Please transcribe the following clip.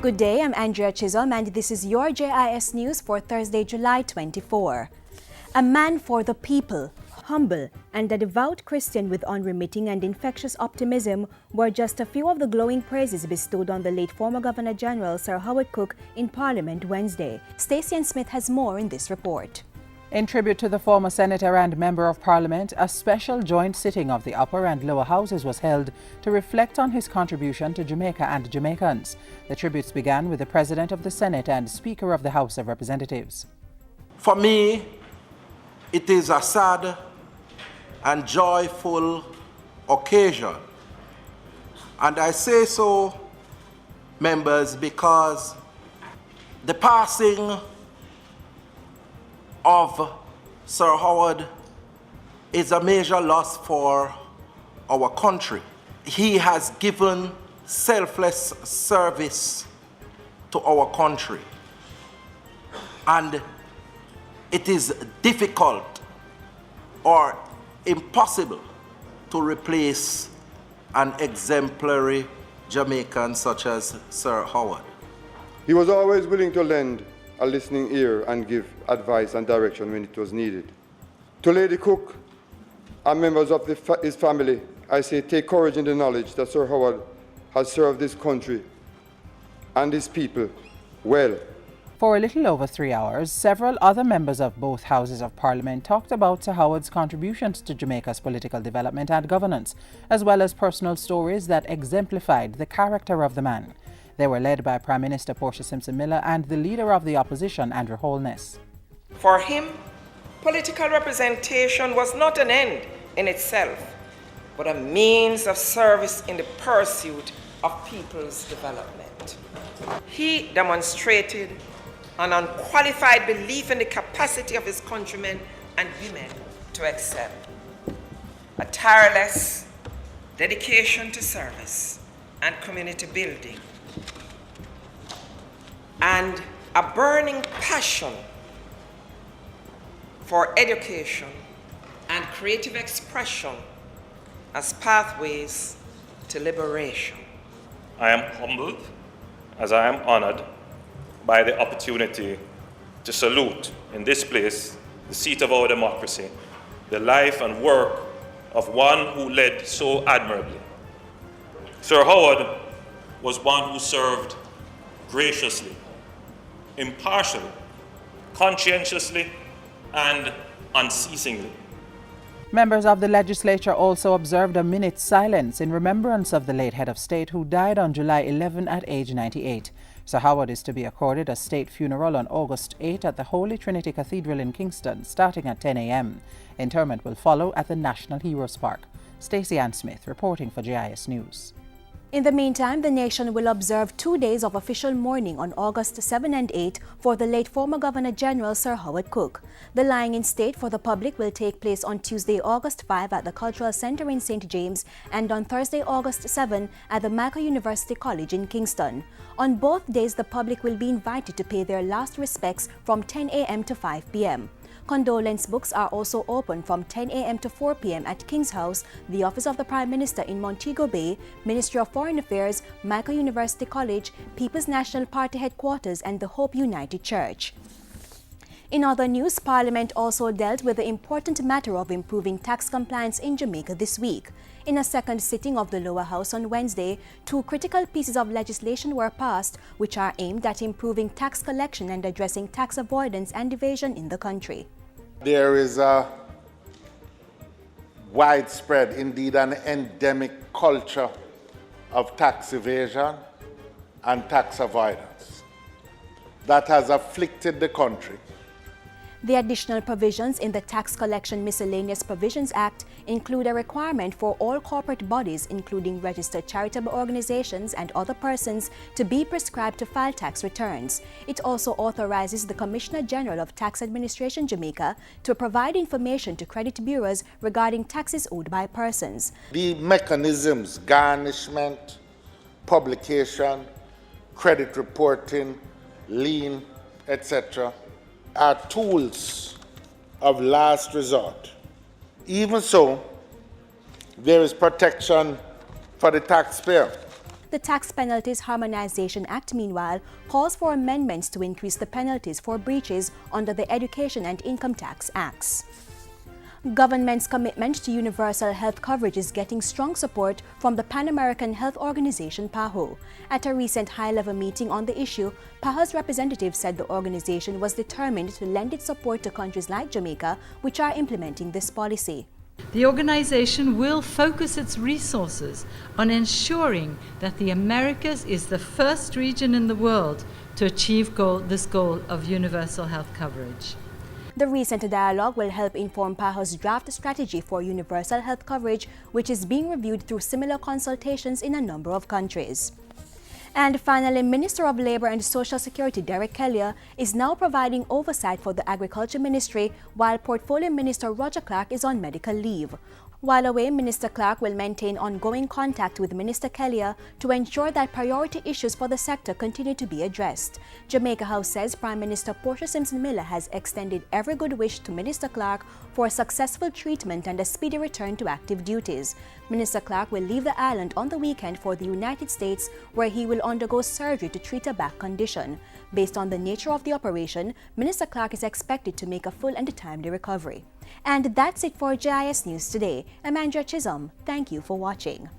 Good day, I'm Andrea Chisholm and this is your JIS News for Thursday, July 24. A man for the people, humble, and a devout Christian with unremitting and infectious optimism were just a few of the glowing praises bestowed on the late former Governor General Sir Howard Cook in Parliament Wednesday. Stacey Smith has more in this report. In tribute to the former Senator and Member of Parliament, a special joint sitting of the upper and lower houses was held to reflect on his contribution to Jamaica and Jamaicans. The tributes began with the President of the Senate and Speaker of the House of Representatives. For me, it is a sad and joyful occasion. And I say so, members, because the passing of Sir Howard is a major loss for our country. He has given selfless service to our country. And it is difficult or impossible to replace an exemplary Jamaican such as Sir Howard. He was always willing to lend a listening ear and give advice and direction when it was needed. To Lady Cook and members of his family, I say take courage in the knowledge that Sir Howard has served this country and his people well. For a little over 3 hours, several other members of both Houses of Parliament talked about Sir Howard's contributions to Jamaica's political development and governance, as well as personal stories that exemplified the character of the man. They were led by Prime Minister Portia Simpson-Miller and the Leader of the Opposition, Andrew Holness. For him, political representation was not an end in itself, but a means of service in the pursuit of people's development. He demonstrated an unqualified belief in the capacity of his countrymen and women to excel, a tireless dedication to service and community building, and a burning passion for education and creative expression as pathways to liberation. I am humbled as I am honored by the opportunity to salute in this place, the seat of our democracy, the life and work of one who led so admirably. Sir Howard was one who served graciously, impartially, conscientiously, and unceasingly. Members of the legislature also observed a minute's silence in remembrance of the late head of state who died on July 11 at age 98. Sir Howard is to be accorded a state funeral on August 8 at the Holy Trinity Cathedral in Kingston, starting at 10 a.m. Interment will follow at the National Heroes Park. Stacey Smith reporting for JIS News. In the meantime, the nation will observe 2 days of official mourning on August 7 and 8 for the late former Governor General Sir Howard Cook. The lying in state for the public will take place on Tuesday, August 5 at the Cultural Centre in St. James and on Thursday, August 7 at the Michael University College in Kingston. On both days, the public will be invited to pay their last respects from 10 a.m. to 5 p.m. Condolence books are also open from 10 a.m. to 4 p.m. at King's House, the Office of the Prime Minister in Montego Bay, Ministry of Foreign Affairs, Michael University College, People's National Party Headquarters, and the Hope United Church. In other news, Parliament also dealt with the important matter of improving tax compliance in Jamaica this week. In a second sitting of the lower house on Wednesday, 2 critical pieces of legislation were passed, which are aimed at improving tax collection and addressing tax avoidance and evasion in the country. There is a widespread, indeed an endemic culture of tax evasion and tax avoidance that has afflicted the country. The additional provisions in the Tax Collection Miscellaneous Provisions Act include a requirement for all corporate bodies, including registered charitable organizations and other persons, to be prescribed to file tax returns. It also authorizes the Commissioner General of Tax Administration Jamaica to provide information to credit bureaus regarding taxes owed by persons. The mechanisms, garnishment, publication, credit reporting, lien, etc., are tools of last resort. Even so, there is protection for the taxpayer. The Tax Penalties Harmonization Act, meanwhile, calls for amendments to increase the penalties for breaches under the Education and Income Tax Acts. Government's commitment to universal health coverage is getting strong support from the Pan-American Health Organization, PAHO. At a recent high-level meeting on the issue, PAHO's representative said the organization was determined to lend its support to countries like Jamaica, which are implementing this policy. The organization will focus its resources on ensuring that the Americas is the first region in the world to achieve this goal of universal health coverage. The recent dialogue will help inform PAHO's draft strategy for universal health coverage, which is being reviewed through similar consultations in a number of countries. And finally, Minister of Labour and Social Security Derek Kellier is now providing oversight for the Agriculture Ministry, while Portfolio Minister Roger Clark is on medical leave. While away, Minister Clark will maintain ongoing contact with Minister Kellier to ensure that priority issues for the sector continue to be addressed. Jamaica House says Prime Minister Portia Simpson-Miller has extended every good wish to Minister Clark for a successful treatment and a speedy return to active duties. Minister Clark will leave the island on the weekend for the United States, where he will undergo surgery to treat a back condition. Based on the nature of the operation, Minister Clark is expected to make a full and timely recovery. And that's it for JIS News today. I'm Andrea Chisholm. Thank you for watching.